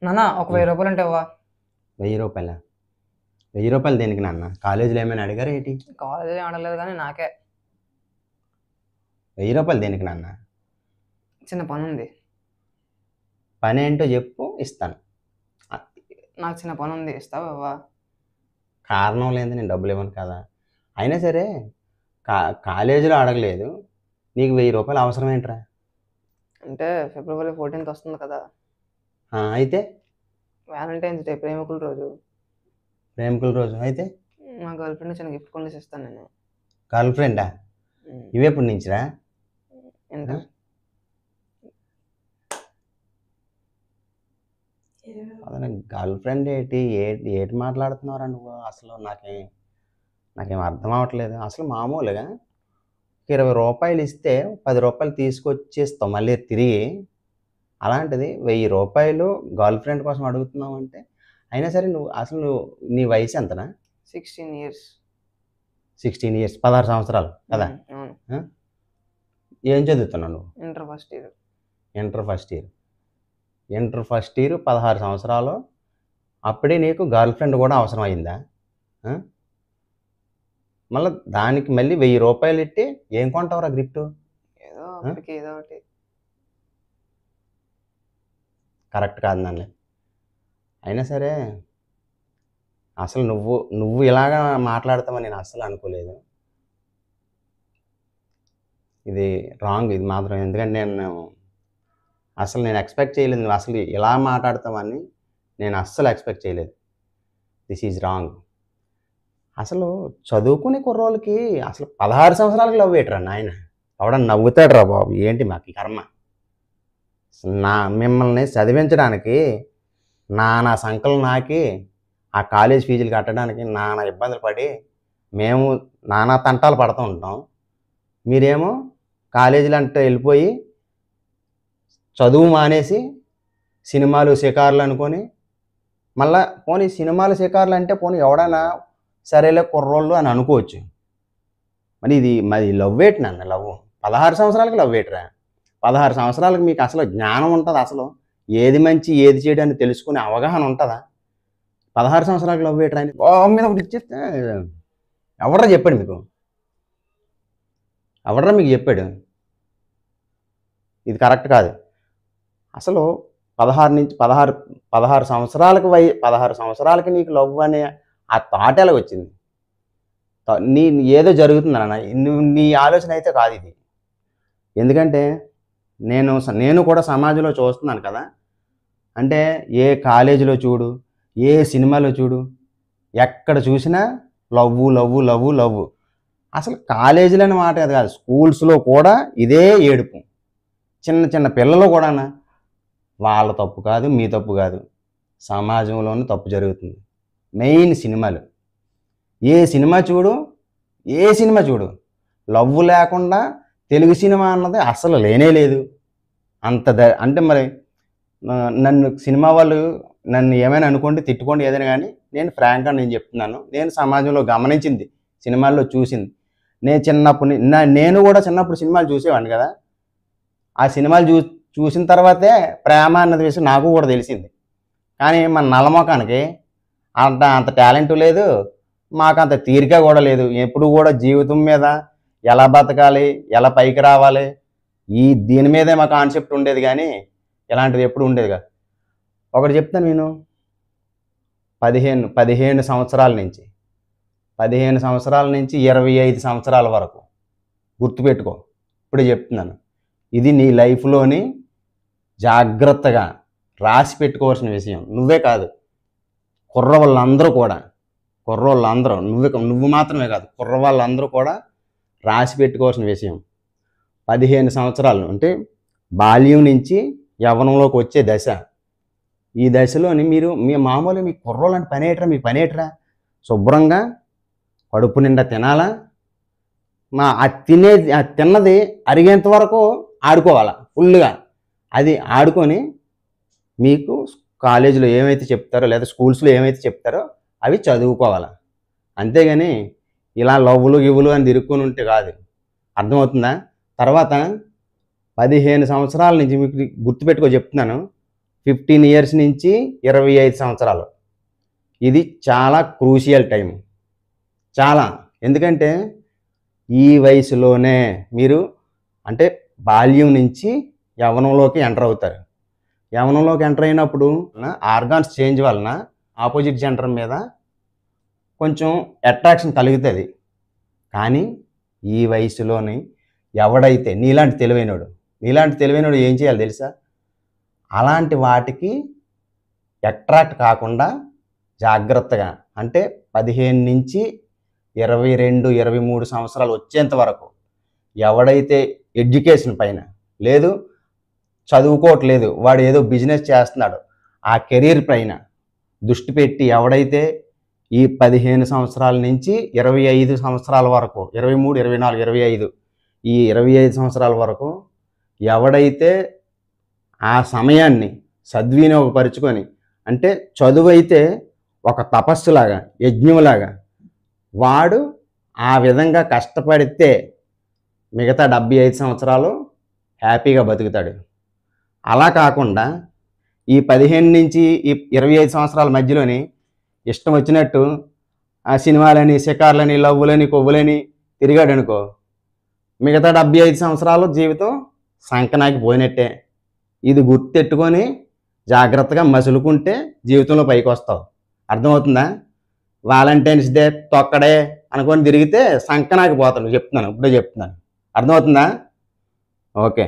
నాన్న ఒక 1000 రూపాయలు ఉంటే ఇవ్వా? 1000 రూపాయలా? 1000 రూపాయలు దేనికి నాన్న? కాలేజీలో ఏమైనా అడిగారా ఏంటి? కాలేజీలో ఏం అడగలేదు కానీ నాకే 1000 రూపాయలు దేనికి నాన్న? చిన్న పని ఉంది. పని ఏంటో చెప్పు, ఇస్తాను. నాకు చిన్న పని ఉంది, ఇస్తావా ఇవ్వా? కారణం లేదు నేను డబ్బులు ఇవ్వను కదా. అయినా సరే కాలేజీలో అడగలేదు, నీకు 1000 రూపాయలు అవసరం ఏంట్రా? అంటే ఫిబ్రవరి 14th వస్తుంది కదా, అయితే వ్యాలంటైన్స్ డే, ప్రేమికుల రోజు. ప్రేమికుల రోజు అయితే మా గర్ల్ ఫ్రెండ్ చిన్న గిఫ్ట్ కొనేసి ఇస్తాను నేను. గర్ల్ ఫ్రెండా? ఇవేప్పుడు నుంచిరా? ఎంత? అదే గర్ల్ ఫ్రెండ్ ఏంటి ఏటి మాట్లాడుతున్నారా నువ్వు? అసలు నాకేం అర్థం అవ్వట్లేదు. అసలు మామూలుగా 20 రూపాయలు ఇస్తే 10 రూపాయలు తీసుకొచ్చేస్తావు మళ్ళీ తిరిగి. అలాంటిది 1000 రూపాయలు గర్ల్ ఫ్రెండ్ కోసం అడుగుతున్నావు అంటే, అయినా సరే నువ్వు నీ వయసు ఎంతనా? 16 years. 16 years, 16 సంవత్సరాలు కదా? ఏం చదువుతున్నావు నువ్వు? Inter first year. Inter first year 16 సంవత్సరాలు. అప్పుడే నీకు గర్ల్ ఫ్రెండ్ కూడా అవసరం అయిందా? మళ్ళీ దానికి మళ్ళీ 1000 రూపాయలు ఇట్టి ఏం కొంటావురా గిఫ్ట్? ఏదో ఒకటి. కరెక్ట్ కాదు నాన్న. అయినా సరే అసలు నువ్వు ఇలాగా మాట్లాడతావని నేను అస్సలు అనుకోలేదు. ఇది రాంగ్, ఇది మాత్రం. ఎందుకంటే నేను ఎక్స్పెక్ట్ చేయలేదు, నువ్వు అసలు ఇలా మాట్లాడతావని నేను అస్సలు ఎక్స్పెక్ట్ చేయలేదు. This is wrong. అసలు చదువుకునే కుర్రోళ్ళకి అసలు 16 సంవత్సరాలకి లవ్ ఏంట్రా నాయన? ఎవడన్నా నవ్వుతాడు రా బాబు. ఏంటి మాకు కర్మ? మిమ్మల్ని చదివించడానికి నానా సంకలు నాకి, ఆ కాలేజ్ ఫీజులు కట్టడానికి నానా ఇబ్బందులు పడి మేము నానా తంటాలు పడుతూ ఉంటాం. మీరేమో కాలేజీలు అంటే వెళ్ళిపోయి చదువు మానేసి సినిమాలు షికార్లు అనుకొని, మళ్ళీ పోనీ సినిమాలు షికార్లు అంటే పోనీ ఎవడన్నా సరేలే కుర్రోళ్ళు అని అనుకోవచ్చు. మరి లవ్ ఏంటి నాన్న? లవ్ 16 సంవత్సరాలకి లవ్ ఏంట్రా? 16 సంవత్సరాలకు మీకు అసలు జ్ఞానం ఉంటుంది? అసలు ఏది మంచి ఏది చేయడానికి తెలుసుకునే అవగాహన ఉంటుందా? 16 సంవత్సరాలకు లవ్ ఏంట్రా అని మీద ఒకటి ఇచ్చేస్తే ఎవడరా చెప్పాడు మీకు? ఎవడరా మీకు చెప్పాడు? ఇది కరెక్ట్ కాదు. అసలు 16 సంవత్సరాలకి నీకు లవ్ అనే ఆ థాట్ ఎలా వచ్చింది? ఏదో జరుగుతుంది నాన్న, నీ ఆలోచన అయితే కాదు ఇది. ఎందుకంటే నేను కూడా సమాజంలో చూస్తున్నాను కదా. అంటే ఏ కాలేజీలో చూడు, ఏ సినిమాలో చూడు, ఎక్కడ చూసినా లవ్వు లవ్వు లవ్వు లవ్వు. అసలు కాలేజీలో అనే మాట కాదు, స్కూల్స్లో కూడా ఇదే ఏడుపు. చిన్న చిన్న పిల్లలు కూడా వాళ్ళ తప్పు కాదు, మీ తప్పు కాదు, సమాజంలోనూ తప్పు జరుగుతుంది. మెయిన్ సినిమాలు. ఏ సినిమా చూడు లవ్ లేకుండా తెలుగు సినిమా అన్నది అసలు లేనే లేదు. అంటే మరి సినిమా వాళ్ళు నన్ను ఏమైనా అనుకోండి, తిట్టుకోండి, ఏదైనా కానీ నేను ఫ్రాంక్గా నేను చెప్తున్నాను. నేను సమాజంలో గమనించింది, సినిమాల్లో చూసింది. నేను కూడా చిన్నప్పుడు సినిమాలు చూసేవాడిని కదా. ఆ సినిమాలు చూసిన తర్వాతే ప్రేమ అన్నది విషయం నాకు కూడా తెలిసింది. కానీ మన నల్లమొఖానికి అంత టాలెంట్ లేదు, మాకు అంత తీరిక కూడా లేదు. ఎప్పుడు కూడా జీవితం మీద ఎలా బతకాలి, ఎలా పైకి రావాలి, దీని మీదే మా కాన్సెప్ట్ ఉండేది. కానీ ఇలాంటిది ఎప్పుడు ఉండేది కాదు. ఒకటి చెప్తాను నేను, 15 సంవత్సరాల నుంచి 25 సంవత్సరాల వరకు గుర్తుపెట్టుకో. ఇప్పుడే చెప్తున్నాను, ఇది నీ లైఫ్లోని జాగ్రత్తగా రాసి పెట్టుకోవాల్సిన విషయం. నువ్వే కాదు, కుర్రవాళ్ళందరూ నువ్వు మాత్రమే కాదు, కుర్రవాళ్ళందరూ కూడా రాసి పెట్టుకోవాల్సిన విషయం. 15 సంవత్సరాలు అంటే బాల్యం నుంచి యవ్వనంలోకి వచ్చే దశ. ఈ దశలోని మీ మామూలుగా మీ కుర్రోళ్ళంటే మీకు పనేట్రా? శుభ్రంగా కడుపు నిండా తినాలా, తిన్నది అరిగేంత వరకు ఆడుకోవాలా ఫుల్గా. అది ఆడుకొని మీకు కాలేజీలో ఏమైతే చెప్తారో లేదా స్కూల్స్లో ఏమైతే చెప్తారో అవి చదువుకోవాలి. అంతేగాని ఇలా లవ్వులు గివ్వులు అని తిరుక్కొని ఉంటే కాదు. అర్థమవుతుందా? తర్వాత 15 సంవత్సరాల నుంచి మీకు గుర్తుపెట్టుకో చెప్తున్నాను, 15 ఇయర్స్ నుంచి 25 సంవత్సరాలు. ఇది చాలా క్రూషియల్ టైం. చాలా. ఎందుకంటే ఈ వయసులోనే మీరు అంటే బాల్యం నుంచి యవ్వనంలోకి ఎంటర్ అవుతారు. యవ్వనంలోకి ఎంటర్ అయినప్పుడు ఆర్గాన్స్ చేంజ్ వలన ఆపోజిట్ జెండర్ మీద కొంచెం అట్రాక్షన్ కలుగుతుంది. కానీ ఈ వయసులోని ఎవడైతే నీలాంటి తెలివైనోడు ఏం చేయాలి తెలుసా? అలాంటి వాటికి అట్రాక్ట్ కాకుండా జాగ్రత్తగా అంటే 15 నుంచి 22, 23 సంవత్సరాలు వచ్చేంత వరకు ఎవడైతే ఎడ్యుకేషన్ పైన లేదు, చదువుకోవట్లేదు, వాడు ఏదో బిజినెస్ చేస్తున్నాడు, ఆ కెరీర్ పైన దృష్టి పెట్టి ఎవడైతే ఈ 15 సంవత్సరాల నుంచి 25 సంవత్సరాల వరకు 23, 24, 25 ఈ 25 సంవత్సరాల వరకు ఎవడైతే ఆ సమయాన్ని సద్వినియోగపరుచుకొని అంటే చదువు అయితే ఒక తపస్సులాగా యజ్ఞంలాగా వాడు ఆ విధంగా కష్టపడితే మిగతా 75 సంవత్సరాలు హ్యాపీగా బతుకుతాడు. అలా కాకుండా ఈ 15 నుంచి ఈ 25 సంవత్సరాల మధ్యలోని ఇష్టం వచ్చినట్టు ఆ సినిమాలని, షికార్లని, లవ్వులని, కొవ్వులని తిరిగాడు అనుకో, మిగతా 75 సంవత్సరాలు జీవితం సంకనాకి పోయినట్టే. ఇది గుర్తెట్టుకొని జాగ్రత్తగా మసులుకుంటే జీవితంలో పైకి వస్తావు. అర్థమవుతుందా? వాలంటైన్స్ డే తొక్కడే అనుకొని తిరిగితే సంకనాకి పోతాను. చెప్తున్నాను, ఇప్పుడే చెప్తున్నాను. అర్థమవుతుందా? ఓకే.